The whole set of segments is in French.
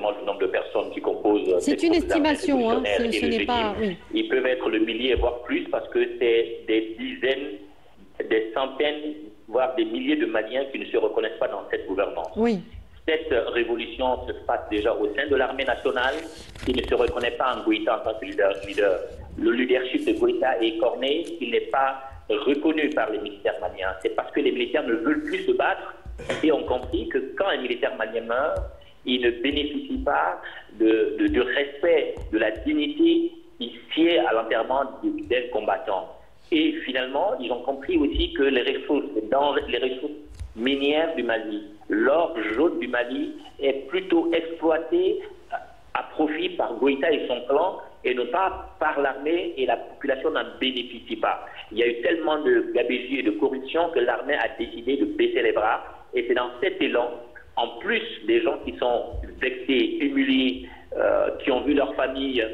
exactement le nombre de personnes qui composent. C'est une estimation, hein, ce n'est pas... Oui. Ils peuvent être le millier, voire plus, parce que c'est des dizaines, des centaines, voire des milliers de Maliens qui ne se reconnaissent pas dans cette gouvernance. Oui. Cette révolution se passe déjà au sein de l'armée nationale, qui ne se reconnaît pas en Goïta en tant que leader. Le leadership de Goïta est écorné, il n'est pas reconnu par les militaires maliens. C'est parce que les militaires ne veulent plus se battre et ont compris que quand un militaire malien meurt, il ne bénéficie pas du respect, de la dignité ici à l'enterrement d'un combattant. Et finalement, ils ont compris aussi que les ressources minières du Mali, l'or jaune du Mali est plutôt exploité à profit par Goïta et son clan et non pas par l'armée, et la population n'en bénéficie pas. Il y a eu tellement de gabegie et de corruption que l'armée a décidé de baisser les bras, et c'est dans cet élan, en plus des gens qui sont vexés, humiliés, qui ont vu leur famille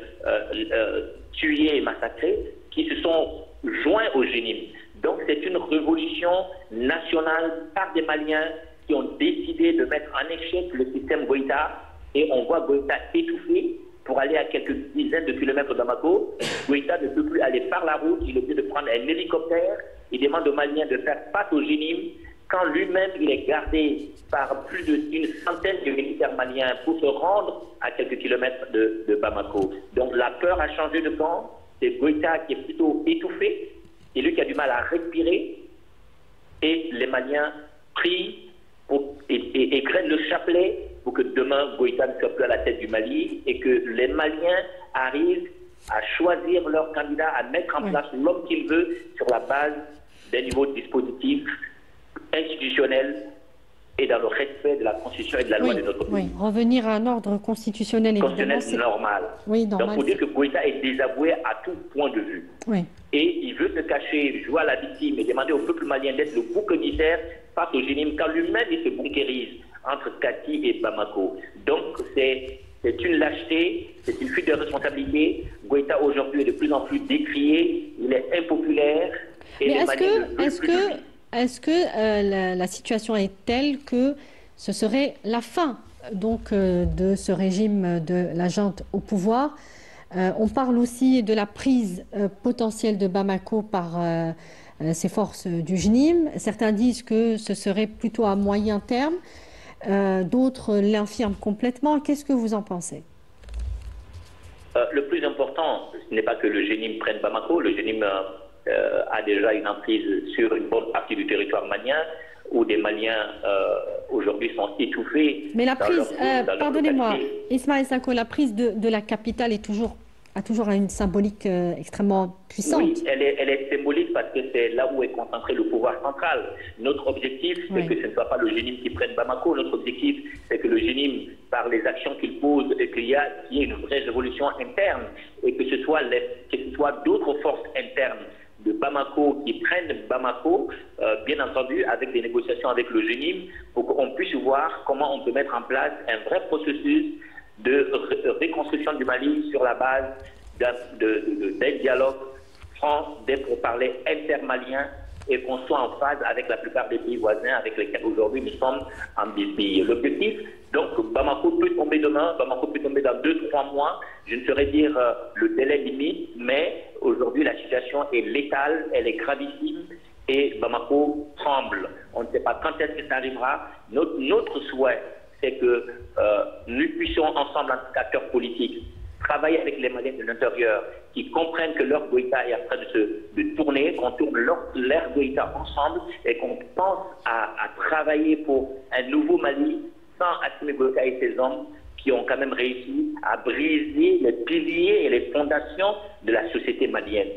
tuée et massacrée, qui se sont joints au GNIM. Donc c'est une révolution nationale par des Maliens qui ont décidé de mettre en échec le système Goïta, et on voit Goïta étouffé pour aller à quelques dizaines de kilomètres de Bamako. Goïta ne peut plus aller par la route, il est obligé de prendre un hélicoptère, il demande aux Maliens de faire face au GNIM, quand lui-même il est gardé par plus d'une centaine de militaires maliens pour se rendre à quelques kilomètres de Bamako. Donc la peur a changé de camp, c'est Goïta qui est plutôt étouffé, c'est lui qui a du mal à respirer, et les Maliens prient et craignent le chapelet pour que demain Goïta ne soit plus à la tête du Mali et que les Maliens arrivent à choisir leur candidat, à mettre en place l'homme qu'ils veulent sur la base d'un niveau de dispositif institutionnel et dans le respect de la Constitution et de la loi de notre pays. Oui, revenir à un ordre constitutionnel, évidemment. Constitutionnel normal. Oui, normal. Donc, il faut dire que Goïta est désavoué à tout point de vue. Oui. Et il veut se cacher, jouer à la victime et demander au peuple malien d'être le bouc émissaire face au GNIM, quand lui-même il se bunkérise entre Kati et Bamako. Donc, c'est une lâcheté, c'est une fuite de responsabilité. Goïta aujourd'hui est de plus en plus décrié, il est impopulaire. Et mais est-ce que la situation est telle que ce serait la fin donc, de ce régime de la junte au pouvoir? On parle aussi de la prise potentielle de Bamako par ces forces du GNIM. Certains disent que ce serait plutôt à moyen terme. D'autres l'infirment complètement. Qu'est-ce que vous en pensez? Le plus important, ce n'est pas que le GNIM prenne Bamako. Le GNIM a déjà une emprise sur une bonne partie du territoire malien, où des Maliens aujourd'hui sont étouffés. Mais la prise, pardonnez-moi, Ismaël Sanko, la prise de la capitale a toujours une symbolique extrêmement puissante. Oui, elle est symbolique parce que c'est là où est concentré le pouvoir central. Notre objectif, c'est que ce ne soit pas le GNIM qui prenne Bamako. Notre objectif, c'est que le GNIM, par les actions qu'il pose, et qu'il y ait une vraie révolution interne, et que ce soit d'autres forces internes de Bamako qui prennent Bamako, bien entendu, avec des négociations avec le GNIM, pour qu'on puisse voir comment on peut mettre en place un vrai processus de reconstruction du Mali sur la base d'un dialogue franc, des pourparlers intermaliens, et qu'on soit en phase avec la plupart des pays voisins avec lesquels aujourd'hui nous sommes en bisbille. L'objectif, donc, Bamako peut tomber demain, Bamako peut tomber dans 2-3 mois, je ne saurais dire le délai limite, mais aujourd'hui la situation est létale, elle est gravissime, et Bamako tremble. On ne sait pas quand est-ce que ça arrivera. Notre souhait, c'est que nous puissions ensemble, en tant qu'acteurs politiques, travailler avec les Maliens de l'intérieur qui comprennent que leur Goïta est en train de tourner, qu'on tourne leur Goïta ensemble et qu'on pense à travailler pour un nouveau Mali sans Assimi Goïta et ses hommes qui ont quand même réussi à briser les piliers et les fondations de la société malienne.